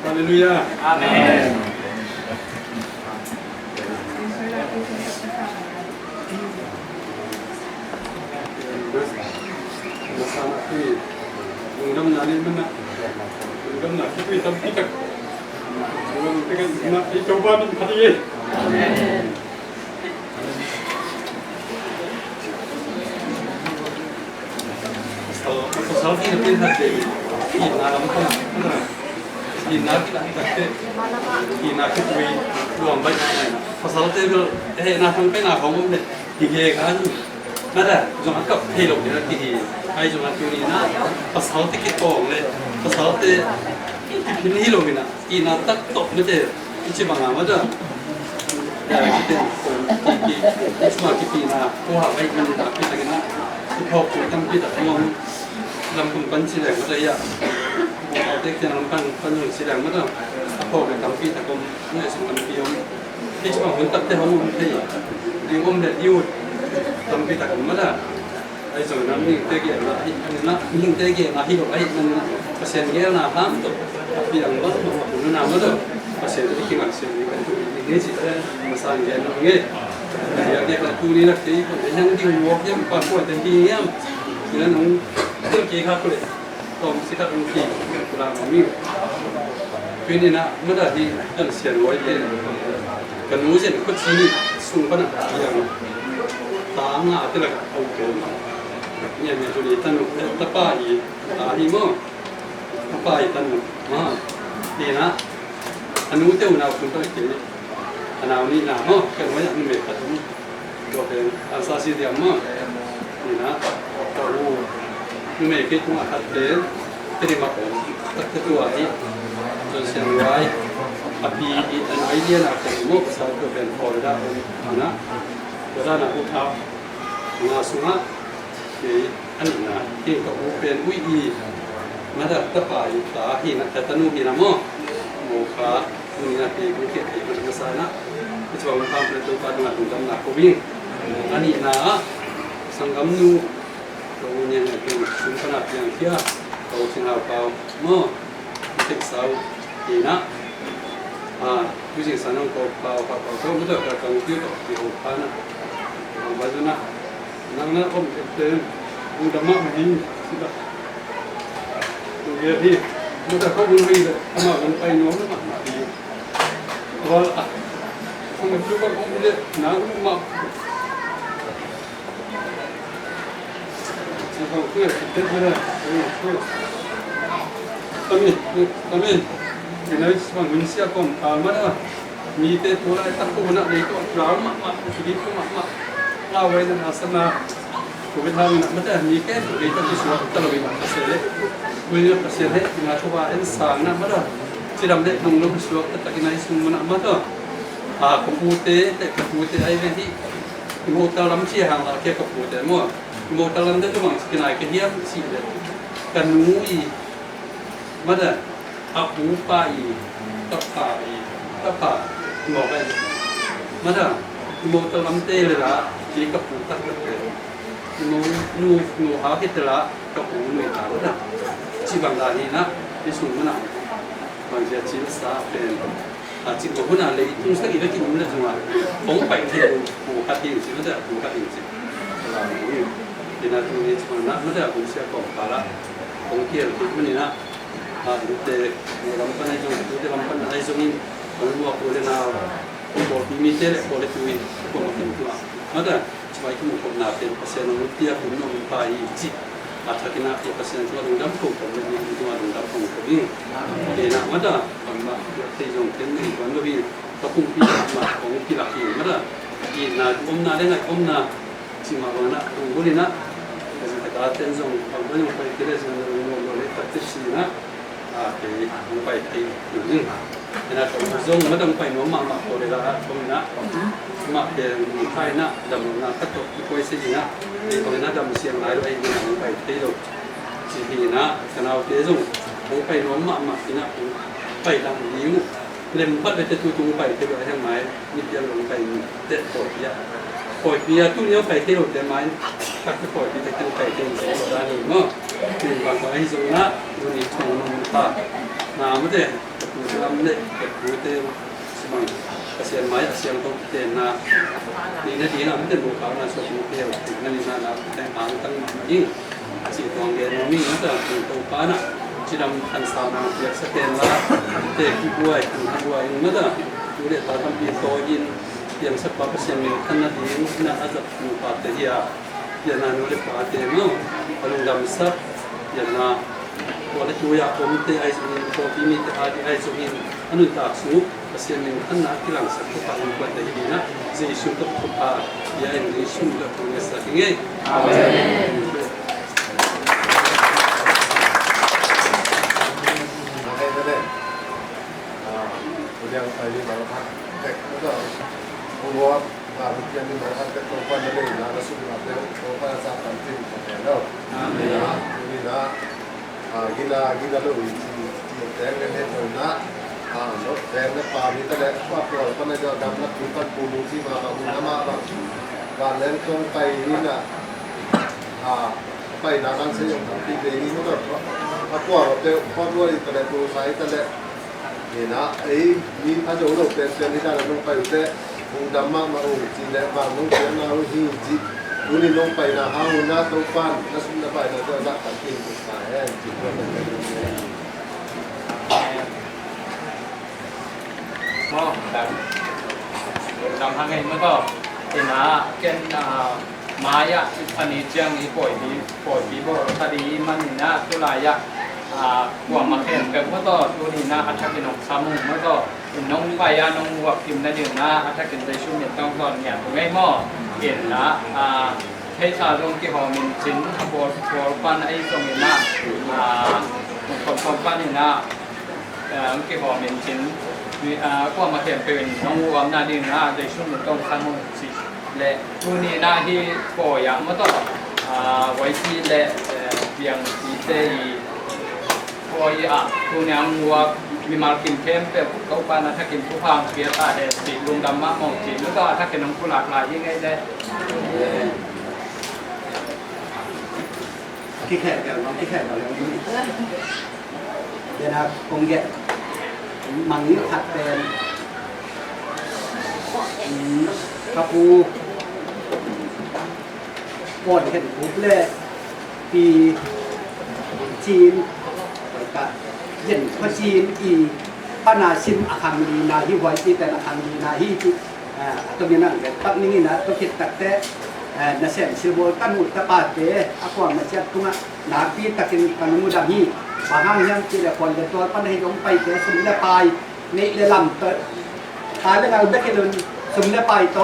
ฮาเลลูยาอาเมนmasalah itu undang nari mana undang nari itu tapi tak orang dengan nak dicoba ni hari ini pasal ini lebih hati ini alam kan ini nak kita ini nak kita luang banyak pasal itu nak sampai nak kamu ni tiga kan nada jangan kap helok dia lagi ai jangan tu ni na pasal tu kita orang le pasal tu ini helok ni na ina tak top ni je ichi bang ada ya kita cuma kita na kuah baik ni tak kita kena hok kita kita ngom lampung panci le ada ya ada kita lampung panci sedang ada hok kita kita kom ni semua pion ni cuma untuk kita ngom ni di ngom le diut tapi tak kemana, ai so nanti tegi na na ning tegi na hidup ai na pasien dia na ham tu tapi yang bos pun na mo tu pasien tu king pasien ni kan tu ni si masalah dia na nge dia kan tu ni nak tegi ko yang ding wo yang pa ko ten di yang ina nung tu ki kha ko le tom si ta nung ki kula mami pini na mo da di kan sien wo ye kan nu sen ko chi ni sung pa na yang tanga ate la au ke ni ni tu ni tanu tapa i hi mo tapa i tanu ma ni na anu te una kun to ke ana ni na mo ke mo ya ni me pa tu do ke asa si dia mo ni na ta u ni me ke tu a khat te te ma ko tak te tu ai to sian wai api an idea na ke mo sa ko ben for da ana Wala na utap nga sunga ke ani na ke ka upen ui i mada tapai ta hi na tatanu hi na mo kha ni na ke ke ke na sana itu ang pamphlet to pa na tungam na ko bing ani na sanggam nu ko ni na ke sun kana piang kia ko singaw pa mo tek saw hi na using sanang ko pa ko mo to ka ko ti ko pa na baju nak nang om kita udah mak begini sudah tu dia ni mudah kau beli dah sama kan pai nom mak mak dia awal sama juga kau beli nang mak siapa tu kita mana kami ini semua manusia kom mana ni te pula tak kau nak itu drama mak begitu makเราไว้ในอาสนะผู้เป็นทางนั้นมันจะมีแค่ตัวเองที่สวดตลอดเวลาเสียเลยวิญญาณเสียเลยงานชาวบ้านสร้างนะมันจะที่ดำเด็กนุ่งนุ่งสวดแต่กินไอ้สุ่มมันมันจะกบปูเตะแต่กบปูเตะไอ้เรื่องที่โมตาลัมเชี่ยห่างเราแค่กบปูเตะมั่วโมตาลัมได้ก็มังกินไอ้กินเยี่ยมสิเลยกันนู้อีมันจะอาบูปาอีตับปาอีตับปางอกไปมันจะโมตาลัมเตะเลยละที่กระปุกตักเลยนูหาคิดละกระปุกหน่วยตาละที่บางด้านนี้นะที่สูงมันอ่ะบางทีชีวิตสาเป็นจิตของคนอะไรทุ่งสักอีกแล้วกินมันจะจังหวะผมไปเที่ยวปูคัดทิ้งสิมันจะปูคัดทิ้งสิเราที่นั่นตรงนี้มันนะมันจะปูเสียก่อนพาละผมเที่ยวที่มันนี่นะดูเตะลำพันไอ้ตรงดูเตะลำพันไอ้ตรงนี้ผมบอกปูเลยนะผมบอกมีเตะบอกเลยตุยผมบอกถึงตัว mada sebaik mungkin nanti pasien orang tiap minum pai cik atau kena tiap pasien tu orang dalam pun kalau ni itu orang dalam pun kami dia nak mada amma dia jom kini kalau lebih tapung pilih mak orang pilih lagi mada ini nak dengan si mana boleh nak kita tenzong kalau boleh pai kira sebenarnya boleh tak sih nak thì không phải thì những thế là trong dùng mà đồng phải nó mà có để là không nã mà để thay nã đầm là cắt tục quay xây gì nã thì còn nã đầm xiềng lái rồi thì không phải thế rồi thì nã cái nào thế dùng không phải nó mà thì nã phải làm lý mu nên bắt được tôi cũng phải thế rồi thằng máy như tiền cũng phải tết khỏi bia tu nhớ phải thế rồi thế máy các cái khỏi thì tôi phải thế rồi đó là đúng không thì bạn có ai dùng nã rồi thì không ta nah mesti dalam ni kita semang kasihan mai kasihan tu kita na ni na mesti buka na suatu dia kita ni na tentang ni si tuang dia ni mesti tu pana sidam ansana dia setelah te kibuai yang mesti tu dia tatam pi toin yang sebab kasihan ni karena dia na azab buka dia dia na nulis pada dia kalau damsar dia na kalau tu ya komite aizuin komite adi aizuin anu tak su pasien yang kena hilang satu tahun buat dari dina jadi sudah apa ya ini sudah proses lagi amin yang tadi melakukan tek itu buat yang dimana tek korban dari nara sudah ada korban saat nanti kalau ini lah gila lo ini teng ni tu nak lo teng ni pami tadi apa kalau pada jauh dalam bukan polusi macam nama apa kalau kau pergi na pergi nak saya yang tapi ini mungkin apa kalau kalau itu tadi tu saya tadiนี่นะนี่ถ้าจะรู้เป็นที่ได้ลงไปอยู่แต่องค์ดำมากมาองค์จีนแล้วบางน้องเจ้านารู้หิวจีดูนี่ลงไปนะฮะหุ่นน่าตัวฟันน่าสุดไปนะก็รักกันจริงสุดท้ายจีนก็เป็นแบบนี้ก็แบบทำให้มันก็เห็นนะแกนมายะอันนี้จังอีป่วยดีบ่คดีมันนี่นะตุลายะกว่ามาเห็นแบบว่าต่อตัวนี้นะอาจจะเป็นของซ้ำมันก็เป็นน้องใบยาน้องวัวพิมพ์นั่นเองนะอาจจะเป็นใจชุ่มเย็นต้องตอนเนี่ยตรงไอ้หม้อเห็นนะให้ชาลงที่หอมินชิ้นบัวปั้นไอ้ตรงนี้นะคนปั้นนี่นะที่หอมินชิ้นกว่ามาเห็นเป็นน้องวัวนั่นเองนะใจชุ่มเย็นต้องซ้ำสิและตัวนี้นะที่ปล่อยมันต้องไว้ที่และเพียงที่เตยพออ่ะตัวนี้มัวมีมากินเข้มแบบเขาปานะถ้ากินผู้พังเกียร์ตาเด็ดติดลุงดำมะมองจีแล้วก็ถ้ากินน้ำกุหลาบลายยังไงได้ที่แขกเดี๋ยวน้องที่แขกเราเดี๋ยวนี้เดี๋ยวนะคงแกะมังนี้ผัดเป็นกระปูปอดเห็นปุ๊บเลยปีจีนก็เย็นพอจีนอีป้านาชิมอาคารดีนาฮิไว้ที่แต่อาคารดีนาฮิที่ตรงนี้นั่งแต่ตั้งนี้นะต้องคิดตัดแต่นาเซนซิโบตั้งหมุดตะปาเตะอากวมาเช็ดตรงนั้นนาปีตะกินกันมุดาฮีบางห้างยังที่เด็กคนเด็กตัวปั้นให้ลงไปเตะสมุนไพรนี่เลยลำเตะตายแล้วไงได้แค่เดินสมุนไพรโต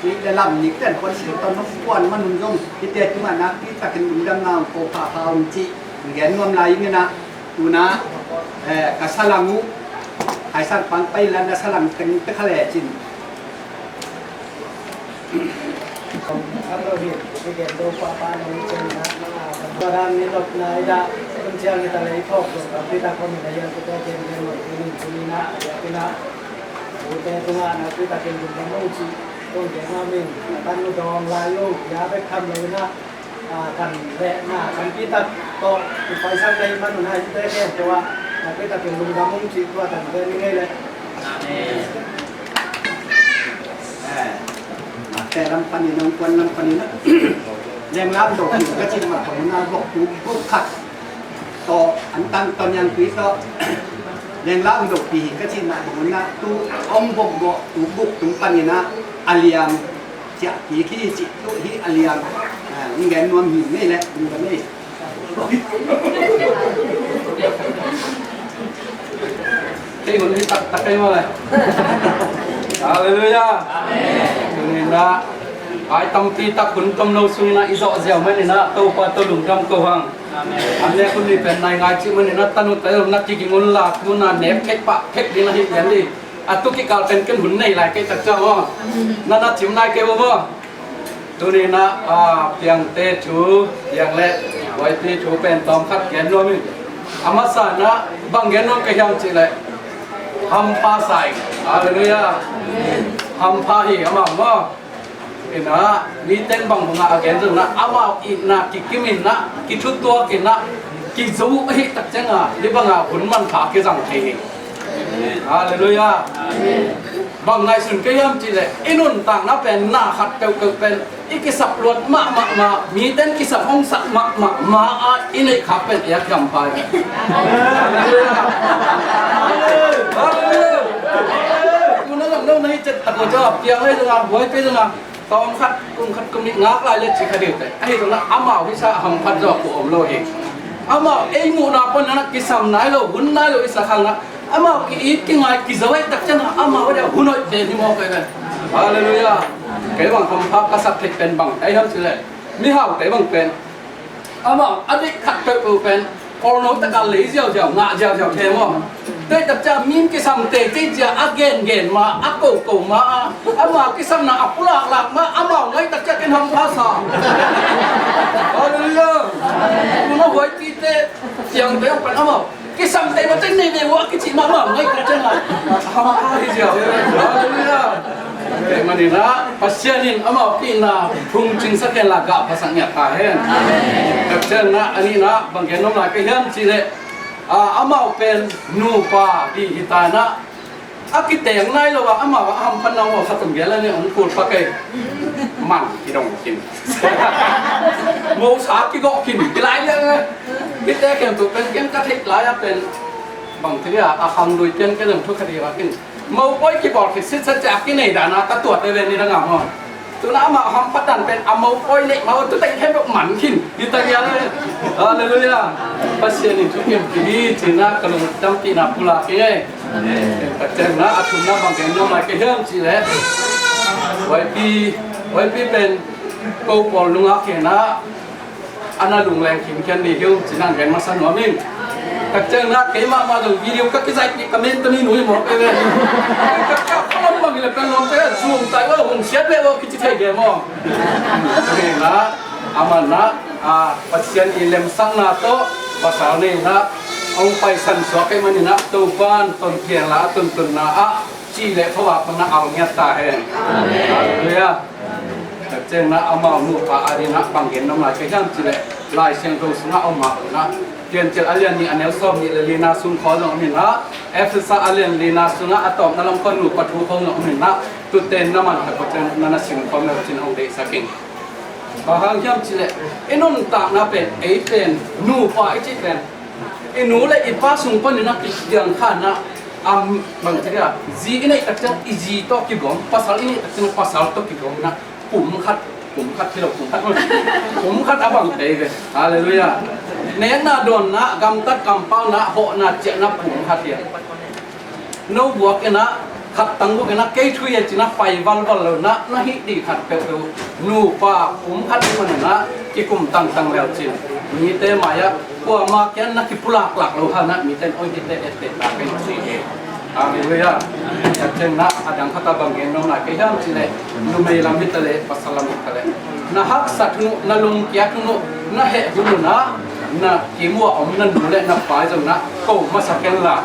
นี่เลยลำนี่แต่คนสิตอนน้องกวนมันนุ่มที่เตะตรงนั้นนะที่ตะกินมุดานาโกพาพาวจิเงี้ยนวมลายนี่นะดูนะkasalamu aisan pantai lana salam keng tekale jin kalau dia kita do apa ni cina barang ni dok na ida pencarian kita lagi fokus tapi tak kami dah kita jadi ini na ya kita udah tunggu na kita kena menguji tong dia ngamin kan udah layu ya bekam lagi na kan na kan kita to paisa dari mana na kita kan coba kita kena mengamung situ dan dari ni leแต่ลำพันนี่น้องควรลำพันนี่นะแรงล้ำดอกอยู่ก็จริงมาของนาบอกถูกบุกขัดต่ออันตันตอนยังปีก็แรงล้ำดอกปีก็จริงมาของนาตู้อมบกเกาะถูกบุกถึงปันนี่นะอาเลียมเจ จะผีขี้จิตตุหิอเลียงนี่แกนวมหินนี่แหละดูกันนี่ที่คนนี้ตักให้มาเลยฮาเลลูยานี่นะไอ้ตั้มที่ตักคนตั้มเราสุนัขอิสระเจ้ามันนี่นะตัวปลาตัวลุงทำตัวหังอันนี้คนนี้เป็นนายงานที่มันนี่นะตันุเตอร์นักจิกิมุลลาคุณน่ะเนบเพ็กปะเพ็กดีนะฮิตอย่างนี้อัตุกิกาเป็นกันหุ่นในหลายแกตักเจ้าว่านั่นนะจิมนายแกบอกว่าตัวนี้นะเพียงเตจูอย่างเล็กไว้ที่จูเป็นตอมขัดแกนน้อยอามาสานะบางแกนน้อยก็ยังจีเลยทำผ้าใส่อะไรเนี่ยทำผ้าหีอามาว่าเห็นนะมีเต้นบางพงอาแกนจึงนะอามาอีนะกิมินนะกิชุดตัวกินนะกิจูไอ้ตักเจ้าดิบางหุ่นมันผากิจังเทอะไรเนี่ยบางนายสุนก็ย่ำจีเลยไอ้นุ่นต่างนับเป็นหน้าขัดเก่าเป็นอีกิสับลวดมามีเต้นกิสับห้องสักมาอินไอ้ขับเป็นเอกกำไปคุณนั่งนั่งในจะตัดหัวจอบเกี่ยวให้ตัวงานหัวไปตัวงานตองขัดกุ้งขัดกุ้งนี่งักลายเล็ดสิขดิบแต่ไอ้ตรงนั้นอามาวิชาหำพัดจอบผมโลเองอามาไอ้งูนาปนนั้นกิสัมนายโลหุ่นนายโลอิสระขังนะอามาอีกกินไงกิจวัตรตักจังอามาว่าเดี๋ยวหุ่นน้อยเดนิโมไปเลยฮาเลลูยาแกบังทำภาพกษัตริย์เป็นบังไอ้ทำสิเลยมีห่าวแต่บังเป็นอามาอดีตขัดเปลือกเป็นพอโน้ตตะการเลยเจ้าหน้าเจ้าเทมว่าได้ตักจะมีกิสัมเตะที่จะอักเกนมาอักโกมาอามากิสัมน่ะอักหลักมาอามาไงตักจะกินทำภาษาฮาเลลูยาคุณเอาไว้ที่เตะยังเตะเป็นอามากิสัมเตะมาเต้นนี่ว่ากิจิมาไงตักจะน่ะทำอะไรเจ้าฮาเลลูยามันนี่นะภาษานี่อามาพี่นะพุ่งจึงสักแค่ละกะภาษาเนี่ยตาเห็นตักจะนะอันนี้นะบางแห่งน้องหลายก็ยังจีเลยอามาเป็นนูปาดีฮิตานะอากิเตงไงเราว่าอามาว่าทำพันน้องว่าขัดตุ่มเยอะแล้วเนี่ยผมพูดพักเองมันกินดองกินโมสากิโกกินกินไรยังไงกิเตงเกี่ยวกับเป็นเกี่ยงกระทิหลายเป็นบางทีอาคำลุยเกี่ยงก็เรื่องทุกคดีว่ากินโมป่วยกี่บอกที่สิทธิ์จากที่ไหนด่านะตัดตัวไปเป็นนี่นะงามฮะตัวน้ำมาทำพัดดันเป็นอาโมป่วยเล็กมาตัวเต็งแค่แบบหมันกินฮิตาเลียเลยเลยล่ะภาษานี่ทุกอย่างดีจีน่ากลุ่มจำตีนับกุลาเก้แต่เจ้าหน้าอาชุนน้าบางแห่งน้องมาเกี่ยงจีเลยไว้ปีเป็นกูปอลุงอาเกนะอันนั้นลุงแรงขิมแค่นี้เดียวจีน่าแข่งมาสนุกมิ่งแต่เจ้าหน้าเกี่ยมาดูวิดีโอก็คิดใจคอมเมนต์ตัวนี้หนุ่ยหมดไปเลยก็ข้าวมันเลยเป็นลมเตะซูมใจว่าผมเสียดเลยว่าคิดจะเกี่ยมั้งนี่นะอามันนะปัจจัยอิเลมสังนาโตภาษาเนี่ยนะองไปสันสวกให้มันนะตัวบ้านต้นเพียงละต้นนะจีเล่เพราะว่ามันเอาเงี้ยตาเห็นเลยอ่ะแต่เจ้านะเอามาหนูปะอะไรนะบางเห็นน้ำลายก็ยังจีเล่ลายเชียงตัวสุนัขเอามานะเรียนเจออะไรนี่อันนี้สอบนี่ลีนาสุนขอลงนี่นะเอฟซ่าอะไรลีนาสุนัขอัตอมนั่นลำคนหนูปัทุเขาลงนี่นะตุเตนน้ำมันแต่ปัจจัยนั่นสิ่งของเราจินองเดสักิงบางอย่างจีเลยไอ้นุ่นต่างนะเป็นไอ้เป็นหนูป่าไอ้จีเป็นไอ้หนูเลยไอ้ป้าส่งคนนี่นะกิจยังข้านะบางทีอะจีนี่ตักจังอีจีโตกิกงภาษาiniตักจังภาษาโตกิกงนะผมคัดที่เราผมคัดabangเตะกันฮาเลลูยาเนื้อหน้าโดนนะกำตัดกำเป้านะโหนะเจ้านะผมคัดเดียวโน้บวกกันนะขัดตังบุกันนะเกยช่วยจีนะไฟวัลแล้วนะนะฮิดีขัดเปรี้ยวนูป้าผมคัดมันนะกิคุมตังแล้วจีมีเตะมายะกว่ามาแกนนะกิปุลากหลักเราฮะนะมีเตะโอ้ยเตะตาเป็นสีฮาเลลูยาจัดเจนนะอาดังขัดบางเงินน้องนะเกี่ยมจีเลยนูไม่ลำมิตรเลยปัสสลามิตรเลยนะฮักสัตว์นูนะลุงเกียรตินูนะเหตุนูนะกิมัวอมนันดูเลยนะฝ่ายจงนะกูมาสักเกนละ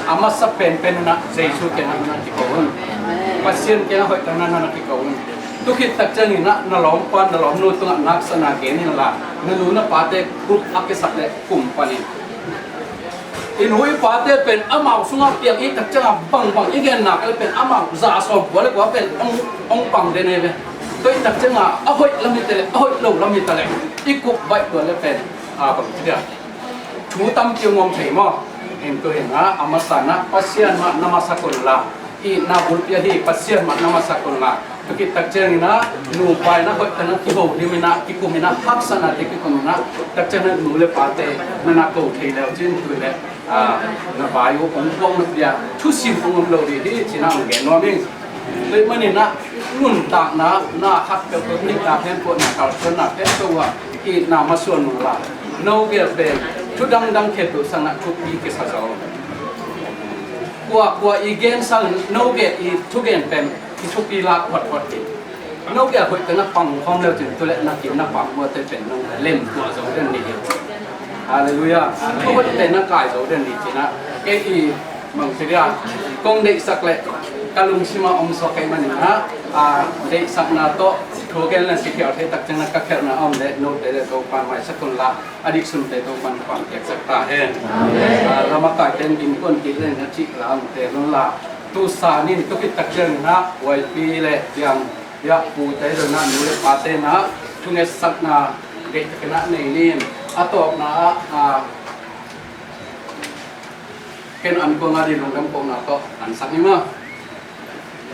อามาสักเป็นนะเจสุเกนะนะที่เขาหุ่นปัสเซียนเกนะหอยตั้งนั้นนะที่เขาหุ่นทุกขีดตักเจนี่นะล้อมควันล้อมนูตัวนักสนาเกนี่ละนั่นนูนะปาเตกรุ๊ปอักษรเลยกุมปานีอินหุยปาเตเป็นอามาสุนัขเปียกอีตักเจงบังอีเกนนักเลยเป็นอามาจ่าสอบหัวเลยว่าเป็นองปังเดนเองตัวตักเจงอ่ะหอยลำมิตรเลยหอยโลลำมิตรเลยอีกุบใบตัวเลยเป็นบังเดียชูตั้มเจียงงงเฉยมั้งเห็นตัวเห็นนะอามาสานะปัสเซียนมานามาสกุลละ i na bulpia hi pasien mat nama sakun la tukit tak cheng na nu pai na hoi tan ki ho ni mina ki ku mina hak sana te ki ku na tak cheng na nu le pa te na ko thei leo chin tu le na ba yo ong bong na pia thu sim ong lo di hi china ong ge no ming le mani na nun tak na khat pe ko ni ta pen ko na kal chon na pe so wa ki na ma suan nu la no ge pe thu dang khe tu sang na thu pi ke sa zo qua igen sang no ge I thu gen pem ki thu pi la phot ki no ge hoi ta na pang khom le chin tu le na ki na pang mo te pen no lem tu zo den ni hallelujah ko ba te na kai zo den ni china ke I mang siria kong dei sak le kalung sima om so kai man na dei sak na to thu gen la si khel the tak chang na ka khel na om le no te le to pa mai sakun la adik sun te to pan pang ke sak ta hen rama ka ten din kon ki le na chi la om te lon la tu sa ni to ki tak chang na wai pi le yang ya pu te lo na nu le pa te na thu nge sak na dei tak na nei ni atok na ken an ko ngari long dam ko na to an sak ni ma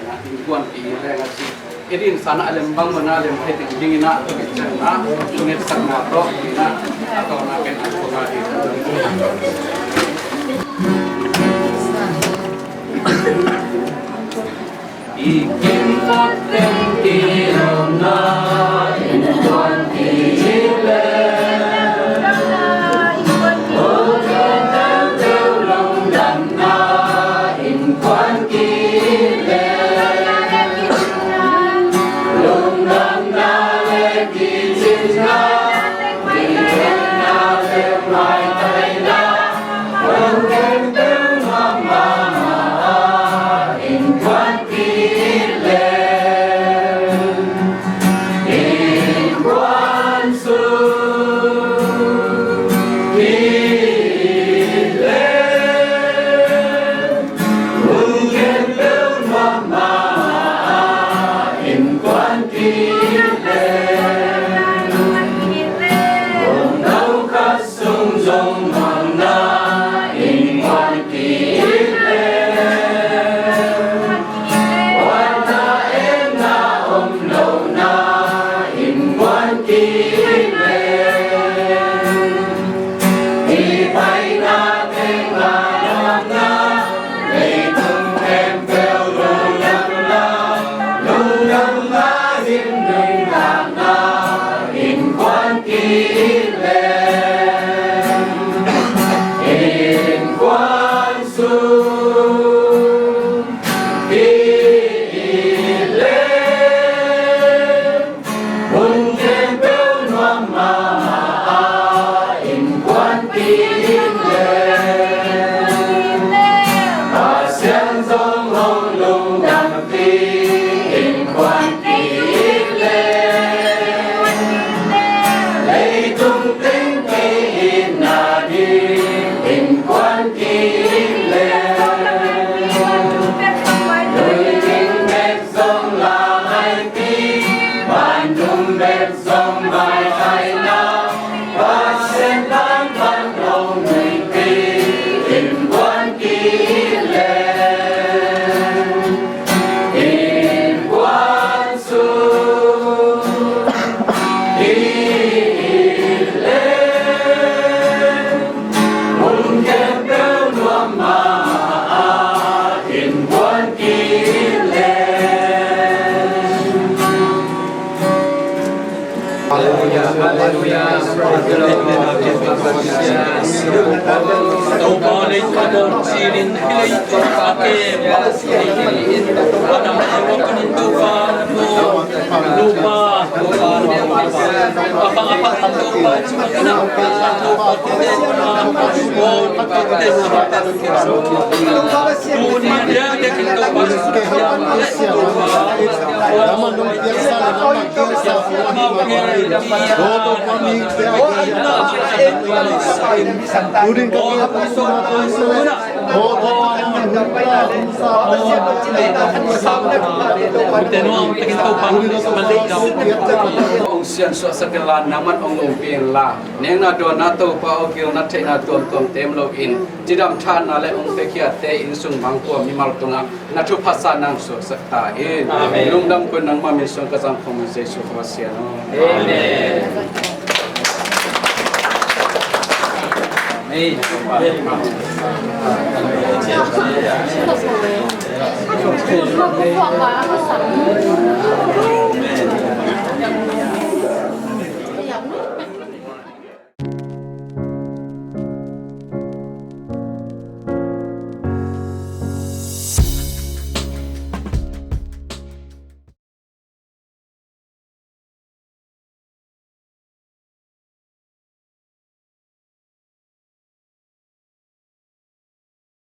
na tin kuan pi le nga si edin sana alem bang mana alem he ting ding na to ke chen na to ne sak na to na ato na ken an ko ngari ikin pot tem ti na in kuan pi le sekelan namat ongong pin la neng na do na to pa ogil na te na tom tem lo in jidam than na le ong te kia te in sung bang ko mi mal tunga na thu phasa nang so sakta in lung dam ko nang ma mi song ka sam khom se su khwasia no amen amen Không có quảng bá, không có sẵn.